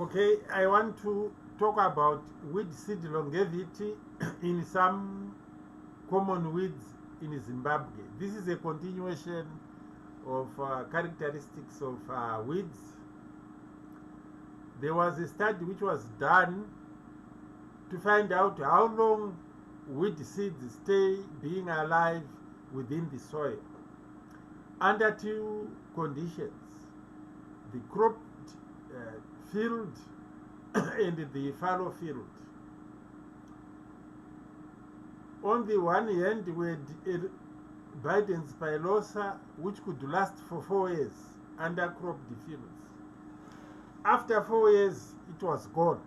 Okay, I want to talk about weed seed longevity in some common weeds in Zimbabwe. This is a continuation of characteristics of weeds. There was a study which was done to find out how long weed seeds stay being alive within the soil under two conditions: the cropped field and the fallow field. On the one hand, we had Biden's pilosa, which could last for 4 years under cropped fields. After 4 years, it was gone.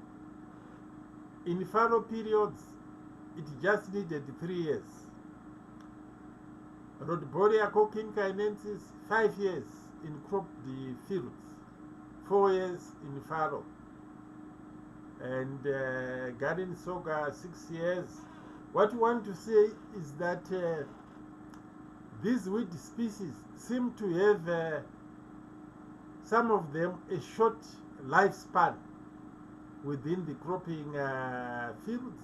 In fallow periods, it just needed 3 years. Rhodbolia cochinkinensis, 5 years in cropped fields, 4 years in fallow. And garden soga, 6 years. What we want to say is that these weed species seem to have, some of them, a short lifespan within the cropping fields,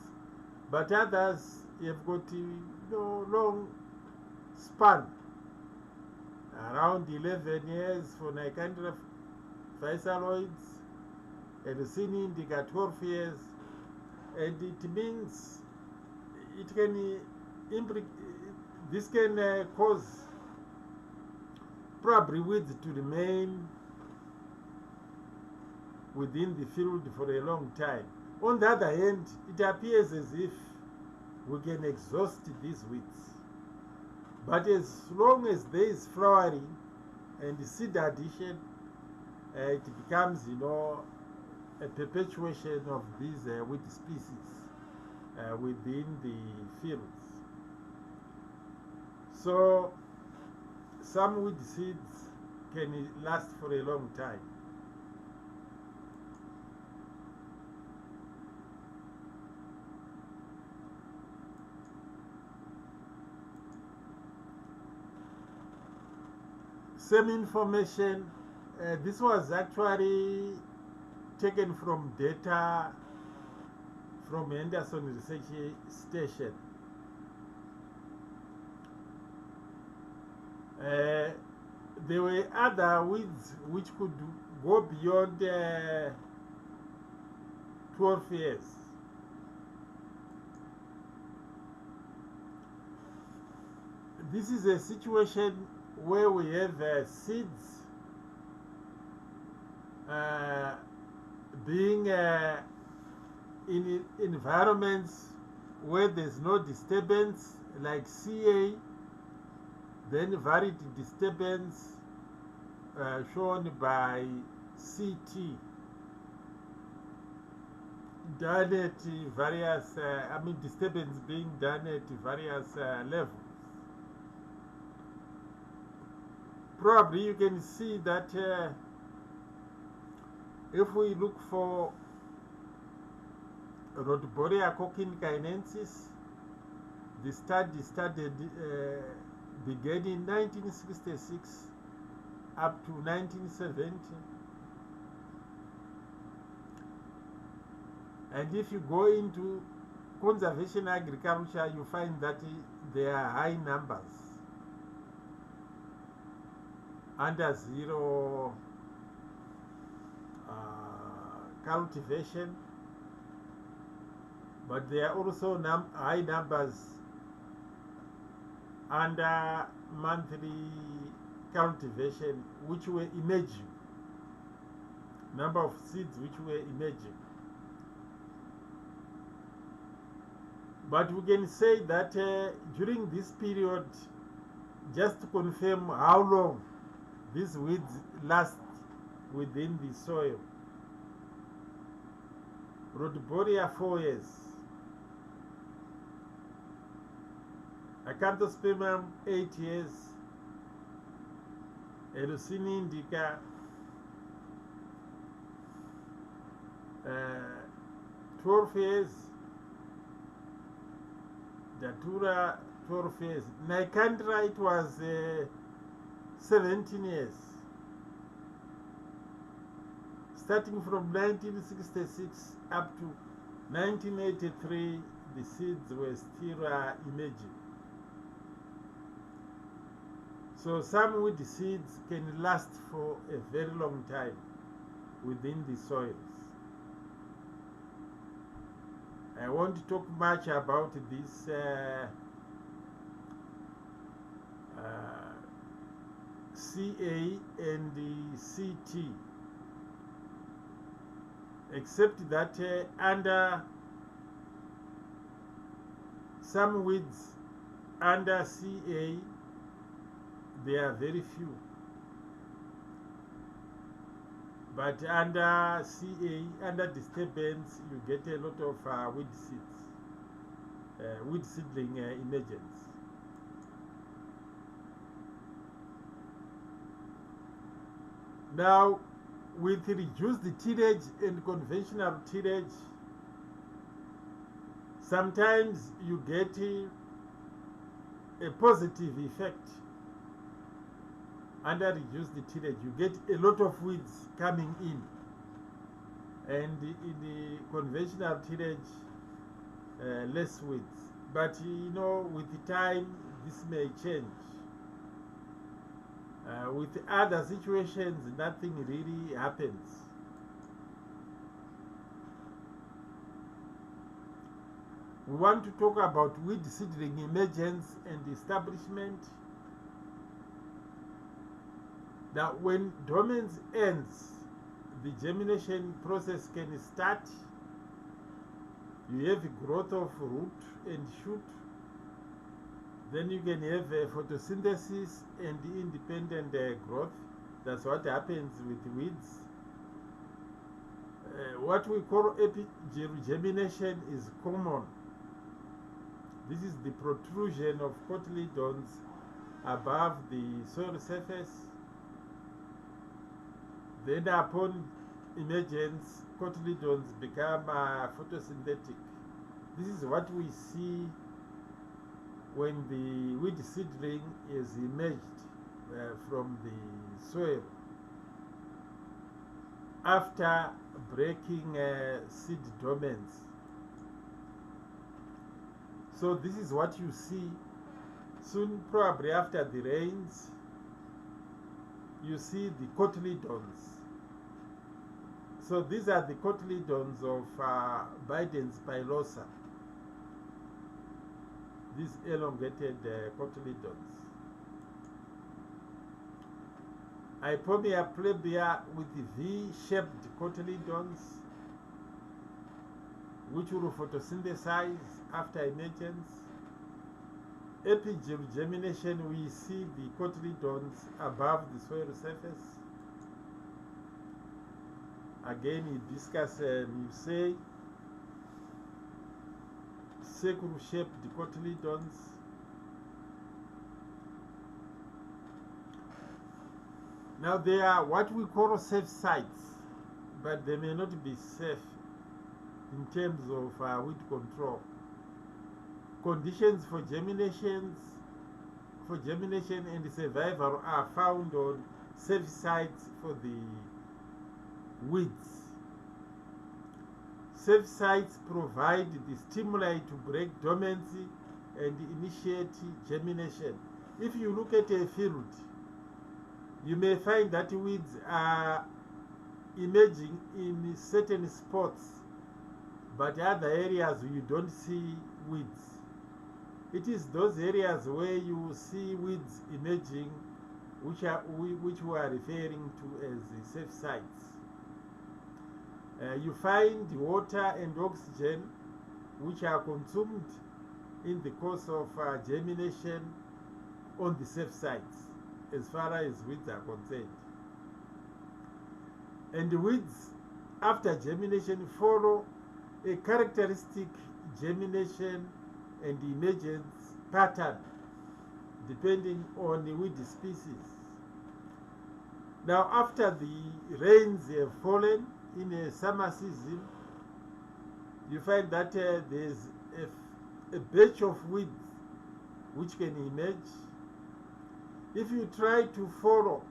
but others have got long span, around 11 years for Nicandra physaloids, and Sini indica 12 years, and it means it can this can cause probably weeds to remain within the field for a long time. On the other hand, it appears as if we can exhaust these weeds. But as long as there is flowering and seed addition, it becomes, a perpetuation of these weed species within the fields. So some weed seeds can last for a long time. Same information. This was actually taken from data from Henderson Research Station. There were other weeds which could go beyond 12 years. This is a situation where we have seeds being in environments where there's no disturbance, like CA, then varied disturbance shown by CT, done at various, disturbance being done at various levels. Probably you can see that if we look for Rhodbolia cochinkinensis, the study began in 1966 up to 1970. And if you go into conservation agriculture, you find that there are high numbers. Under zero cultivation, but there are also high numbers under monthly cultivation, which were emerging, number of seeds which were emerging. But we can say that during this period, just to confirm how long these weeds last within the soil: Rhodbolia 4 years, Acanthospermum 8 years, Elusini indica 12 years, Datura 12 years, Nicandra it was 17 years. starting from 1966 up to 1983, the seeds were still emerging. So some weed seeds can last for a very long time within the soils. I won't talk much about this CA and the CT, except that under some weeds under CA, there are very few, but under CA, under disturbance, you get a lot of weed seeds, weed seedling emergence. Now, with reduced tillage and conventional tillage, sometimes you get a positive effect. Under reduced tillage, you get a lot of weeds coming in, and in the conventional tillage, less weeds. But you know, with the time, this may change. With other situations, nothing really happens. We want to talk about weed seedling emergence and establishment. That when dormance ends, the germination process can start. You have growth of root and shoot. Then you can have photosynthesis and independent growth. That's what happens with weeds. What we call epigermination is common. This is the protrusion of cotyledons above the soil surface. Then upon emergence, cotyledons become photosynthetic. This is what we see when the weed seedling is emerged from the soil after breaking seed dormants. So this is what you see soon, probably after the rains. You see the cotyledons. So these are the cotyledons of Biden's pilosa. These elongated cotyledons. Hypomia plebea with V-shaped cotyledons, which will photosynthesize after emergence. Epigermination, we see the cotyledons above the soil surface. Again, hibiscus musae, circle-shaped cotyledons. Now they are what we call safe sites, but they may not be safe in terms of weed control. Conditions for germination and survival are found on safe sites for the weeds. Safe sites provide the stimuli to break dormancy and initiate germination. If you look at a field, you may find that weeds are emerging in certain spots, but other areas you don't see weeds. It is those areas where you see weeds emerging which we are referring to as the safe sites. You find water and oxygen which are consumed in the course of germination on the safe sites, as far as weeds are concerned. And the weeds, after germination, follow a characteristic germination and emergence pattern depending on the weed species. Now, after the rains have fallen in a summer season, you find that there's a batch of weeds which can emerge. If you try to follow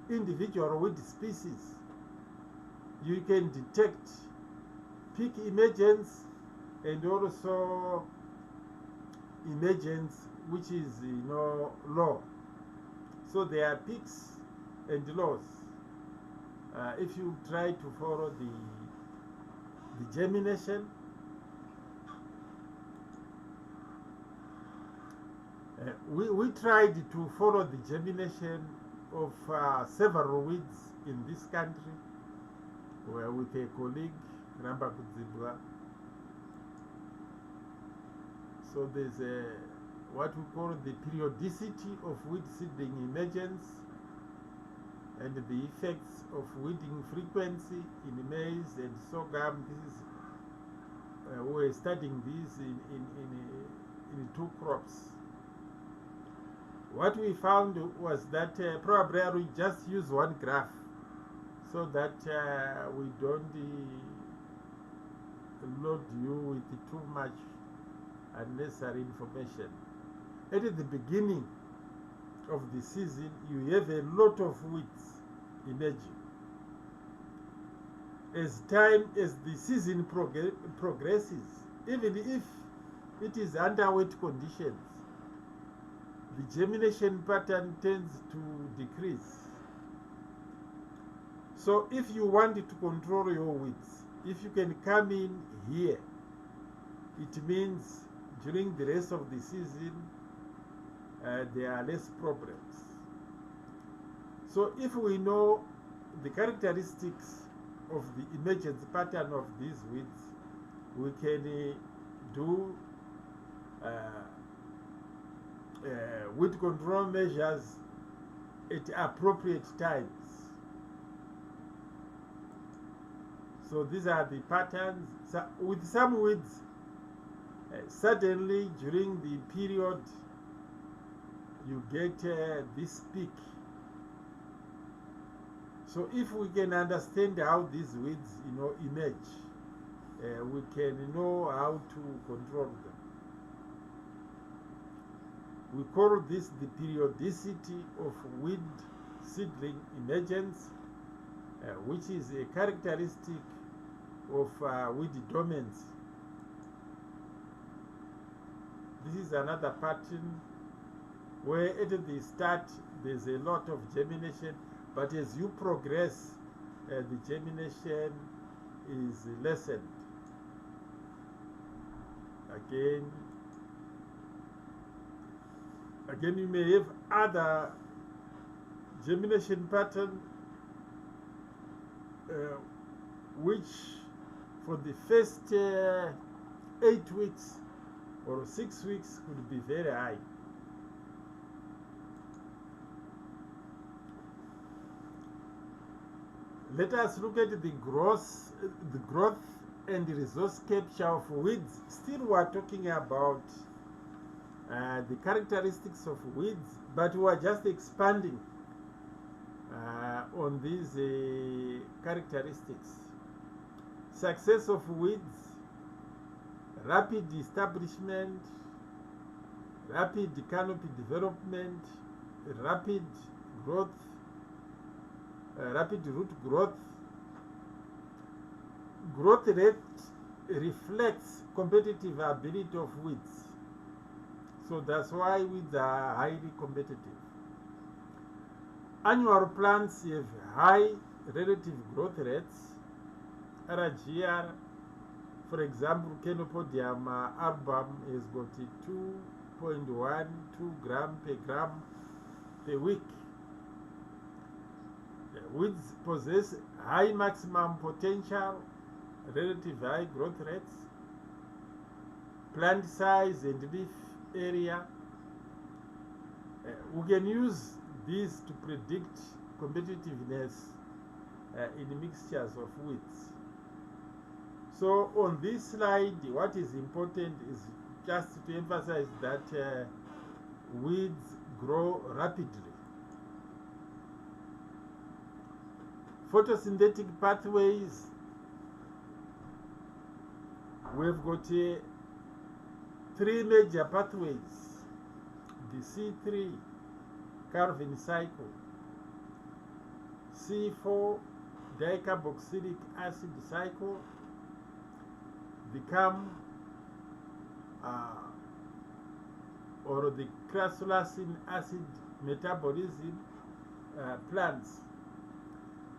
individual weed species, you can detect peak emergence and also emergence which is low. So there are peaks and lows. If you try to follow the germination, we tried to follow the germination of several weeds in this country, where with a colleague, Ramba Kudzibwa. So there's what we call the periodicity of weed seedling emergence and the effects of weeding frequency in maize and sorghum. This is we're studying this in two crops. What we found was that probably we just use one graph so that we don't load you with too much unnecessary information. At the beginning of the season, you have a lot of weeds emerging. As the season progresses, even if it is under wet conditions, the germination pattern tends to decrease. So if you want to control your weeds, if you can come in here, it means during the rest of the season there are less problems. So if we know the characteristics of the emergence pattern of these weeds, we can do weed control measures at appropriate times. So these are the patterns. So with some weeds, suddenly during the period you get this peak. So if we can understand how these weeds emerge, we can know how to control them. We call this the periodicity of weed seedling emergence, which is a characteristic of weed dormancy. This is another pattern where at the start there's a lot of germination, but as you progress, the germination is lessened. Again, you may have other germination pattern which for the first 8 weeks or 6 weeks could be very high. Let us look at the growth and resource capture of weeds. Still we are talking about the characteristics of weeds, but we are just expanding on these characteristics. Success of weeds, rapid establishment, rapid canopy development, rapid growth, rapid root growth. Growth rate reflects competitive ability of weeds. So that's why weeds are highly competitive. Annual plants have high relative growth rates. RGR, for example, Chenopodium album has got 2.12 gram per gram per week. Weeds possess high maximum potential, relative high growth rates, plant size and leaf area. We can use these to predict competitiveness in mixtures of weeds. So on this slide, what is important is just to emphasize that weeds grow rapidly. Photosynthetic pathways, we've got 3 major pathways: the C3 Calvin cycle, C4 dicarboxylic acid cycle, the or the crassulacean acid metabolism plants.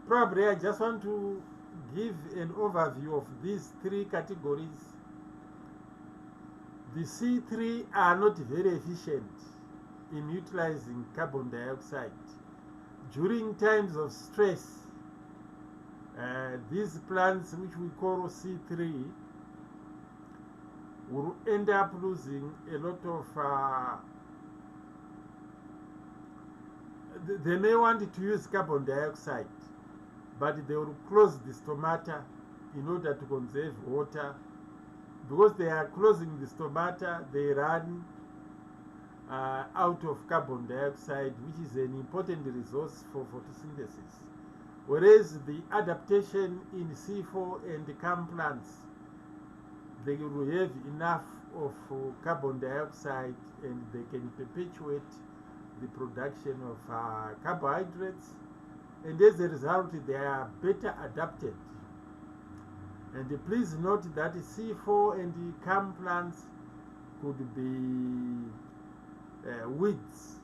Probably I just want to give an overview of these three categories. The C3 are not very efficient in utilizing carbon dioxide. During times of stress, these plants, which we call C3, will end up losing a lot of they may want to use carbon dioxide, but they will close the stomata in order to conserve water. Because they are closing the stomata, they run out of carbon dioxide, which is an important resource for photosynthesis. Whereas the adaptation in C4 and CAM plants, they will have enough of carbon dioxide and they can perpetuate the production of carbohydrates, and as a result they are better adapted. And please note that C4 and CAM plants could be weeds,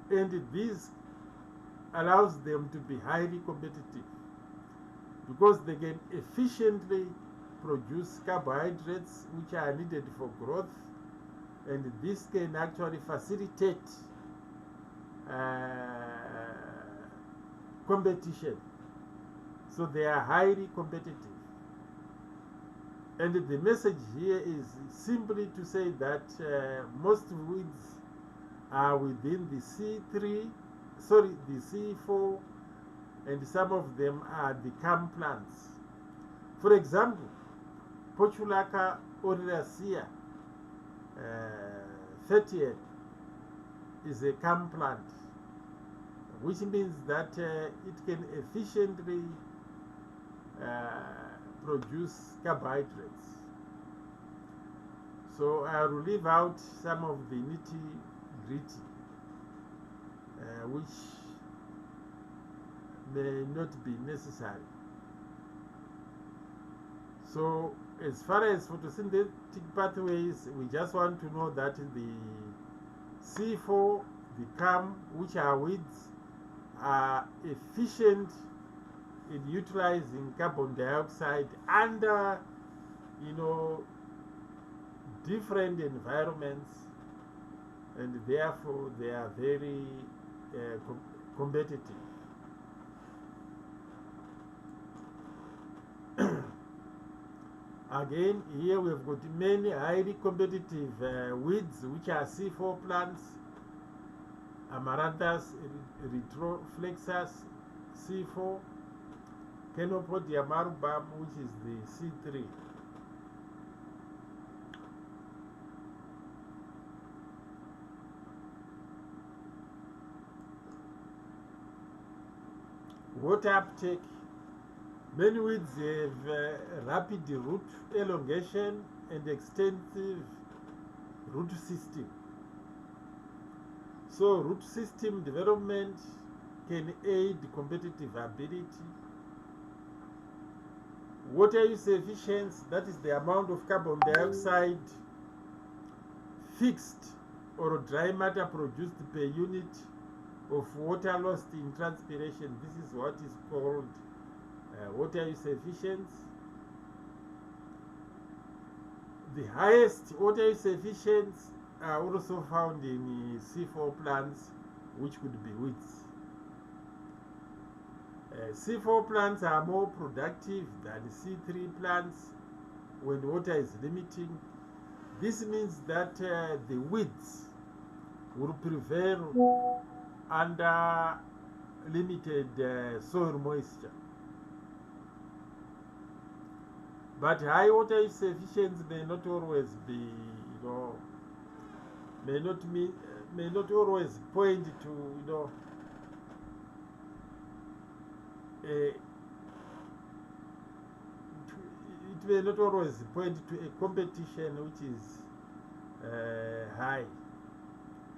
and this allows them to be highly competitive because they can efficiently produce carbohydrates which are needed for growth, and this can actually facilitate competition. So they are highly competitive. And the message here is simply to say that most weeds are within the C3, the C4, and some of them are the CAM plants. For example, Portulaca oleracea 30 is a CAM plant, which means that it can efficiently produce carbohydrates. So I will leave out some of the nitty-gritty, which may not be necessary. So as far as photosynthetic pathways, we just want to know that the C4, the CAM, which are weeds, are efficient in utilizing carbon dioxide under, different environments, and therefore they are very competitive. Again, here we've got many highly competitive weeds, which are C4 plants: Amaranthus retroflexus C4, Chenopodium arubum, which is the C3. Water uptake. Many weeds have rapid root elongation and extensive root system. So root system development can aid competitive ability. Water use efficiency, that is the amount of carbon dioxide fixed or dry matter produced per unit of water lost in transpiration. This is what is called water use efficiency. The highest water use efficiency are also found in C4 plants, which could be weeds. C4 plants are more productive than C3 plants when water is limiting. This means that the weeds will prevail under limited soil moisture. But high water use efficiency may not always be, may not always point to, it may not always point to a competition which is high.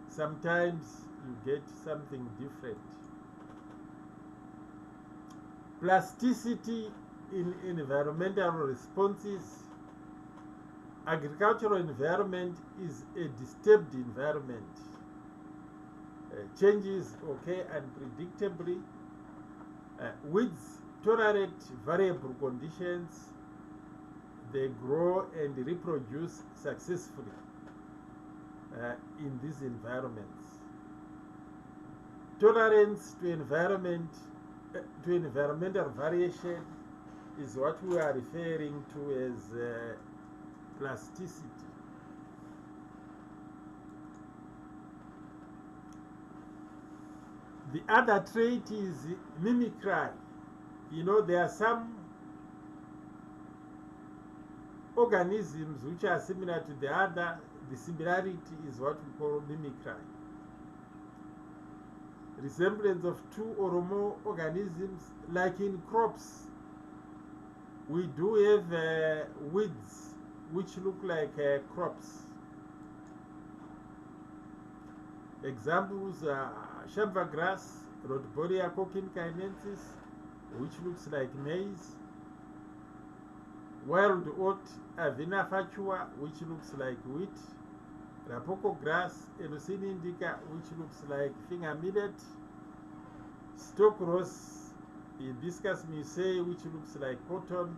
Sometimes you get something different. Plasticity in environmental responses. Agricultural environment is a disturbed environment. Changes occur unpredictably. Weeds tolerate variable conditions. They grow and reproduce successfully in these environments. Tolerance to environmental variation is what we are referring to as plasticity. The other trait is mimicry. You know, there are some organisms which are similar to the other. The similarity is what we call mimicry. Resemblance of two or more organisms, like in crops. We do have weeds which look like crops. Examples are chamfer grass, Rhodbolia cochinkinensis, which looks like maize. Wild oat, Avena fatua, which looks like wheat. Rapoco grass, Elucine indica, which looks like finger millet. Stock rose, Hibiscus musei, which looks like cotton.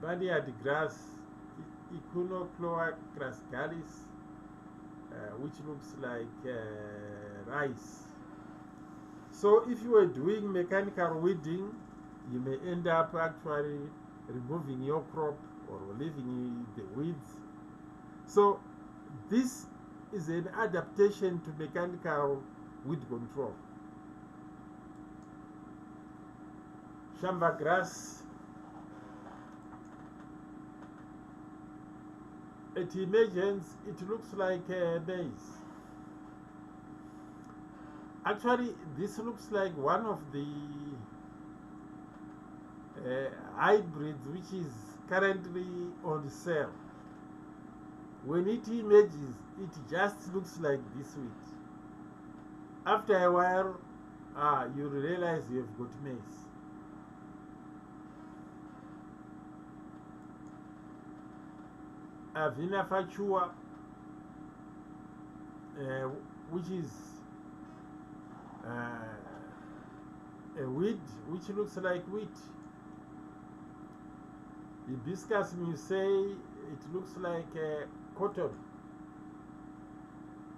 Barnyard grass, Echinochlora crasgalis, which looks like rice. So if you are doing mechanical weeding, you may end up actually removing your crop or leaving the weeds. So this is an adaptation to mechanical weed control. Chamfer grass, at emergence it looks like maize. Actually, this looks like one of the hybrids which is currently on sale. When it emerges, it just looks like this wheat. After a while, you realize you have got maize. Avena fatua, which is a weed which looks like wheat. Hibiscus musei, it looks like cotton,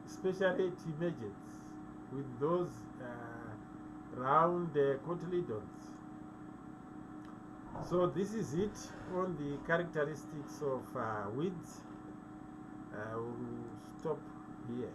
especially at emergence with those round cotyledons. So this is it on the characteristics of weeds. I will stop here.